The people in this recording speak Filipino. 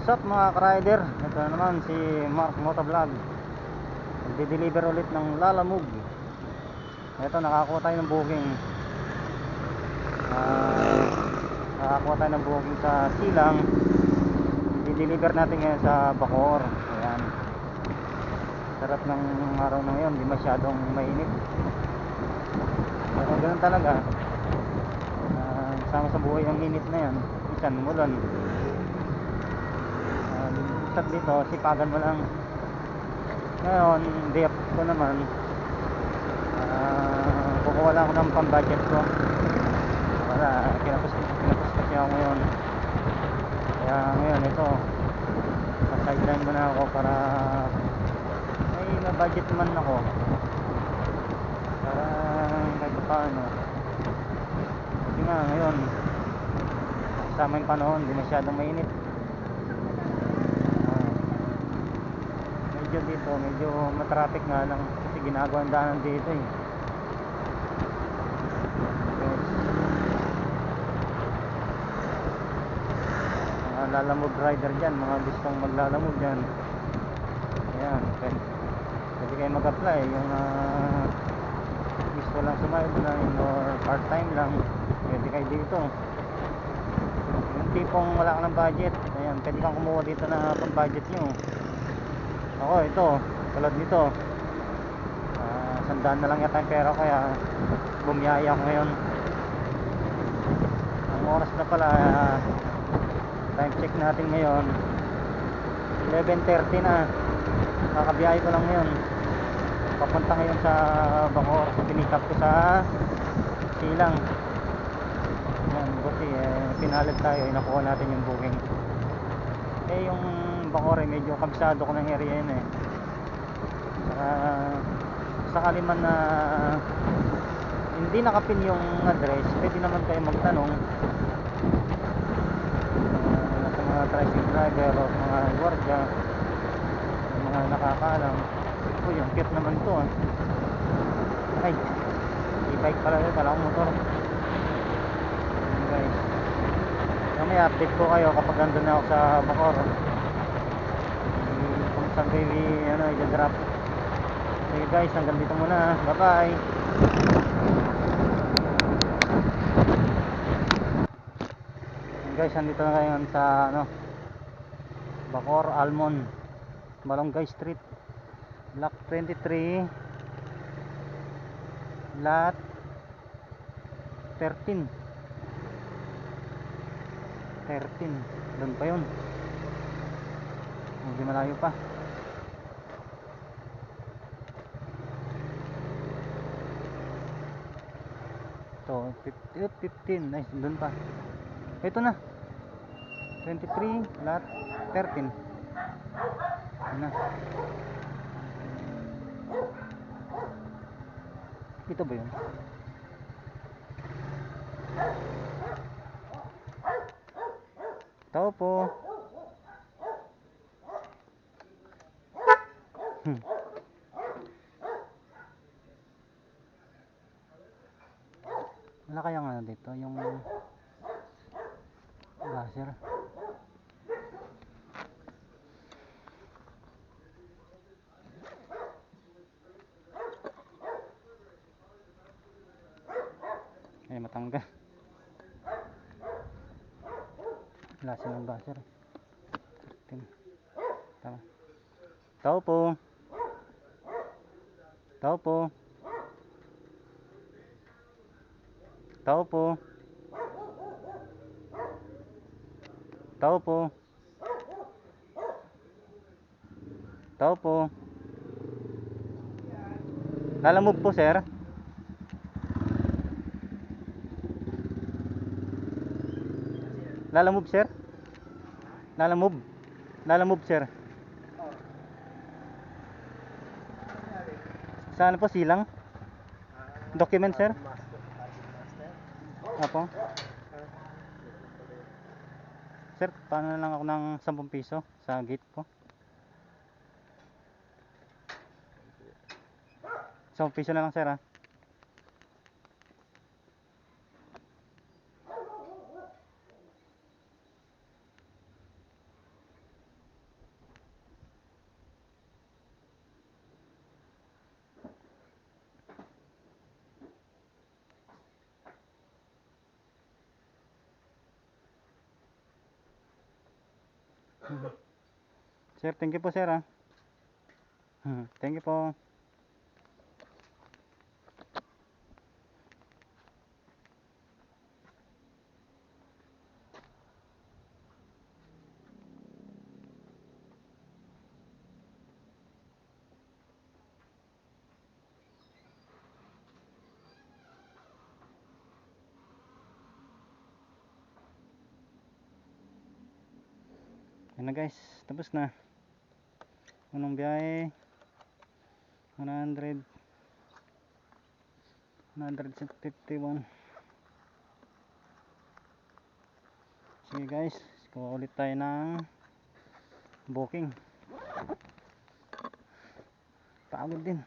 What's up mga ka-rider? Ito na naman si Mark Motovlog. Nagde-deliver ulit ng Lalamove. Ito, nakakuha tayo ng booking. Nakakuha tayo ng booking sa Silang. I-deliver natin ngayon sa Bacoor. Ayan. Sarap ng araw na ngayon, di masyadong mainit. Pero ganun talaga. Sama sa buhay ang init na yan. Minsan umulan. Minsan dito, sipagan mo lang. Ngayon, day off ko naman. Kukuha lang ako ng pang-budget ko. Para kinapos kasi ako ngayon. Kaya ngayon ito, sideline muna ako para may budget naman ako. Para kahit paano. Kasi nga ngayon, kasama yung panahon, hindi masyadong mainit. Dito medyo matraffic nga lang kasi ginagawang daanan dito eh. Mga Lalamove rider dyan, mga gustong maglalamove dyan, ayan, pwede kayo mag-apply. Yung gusto lang sumideline or part time lang, pwede kayo dito. Yung tipong wala ka ng budget, ayan, pwede kang kumuha dito na pang budget nyo. Ako ito, tulad nito, sandaan na lang yata yung pera, kaya bumiyaya ako ngayon. Ang oras na pala, time check natin ngayon 11:30 na. Kakabiyahe ko lang ngayon, papunta ngayon sa Bacoor. Pinikap ko sa Silang. Yan, buti pinalag tayo, nakuha natin yung booking. Yung Bacoor medyo kabisado ko ng area yun eh. Sakali man na hindi nakapin yung address, pwede naman kayo magtanong sa mga tricycle driver o mga guardia, mga nakakaalam. Uy, ang cute naman to ah. Ay, e-bike pala yun, kala ko motor. Guys, may update ko kayo kapag andun na ako sa Bacoor. Kung saan kayo i-drop. Okay guys, hanggang dito muna. Bye bye. Guys, nandito na ngayon sa Bacoor, Almond, Malunggay Street, Block 23, Lot 13. Doon pa yun, hindi malayo pa. So 15, nice, doon pa. Ito na 23, lot 13. Ano? Ito ba yun? Tao po. Wala kayang dito yung buzzer. Ay, matanggal. Wala silang buzzer. Tama. Tao po. Tao po. Tao po. Tao po. Tao po. Lalamove po sir. Lalamove sir. Lalamove. Lalamove sir. Saan po? Silang? Document sir? Apo. Sir, paano na lang ako ng 10 piso sa gate po? 10 piso na lang sir ah. Sir, thank you po sir, ah. Thank you po. Yan na guys, tapos na. Unang biyahe 151. Sige guys, kuha ulit tayo ng booking. Pagod din.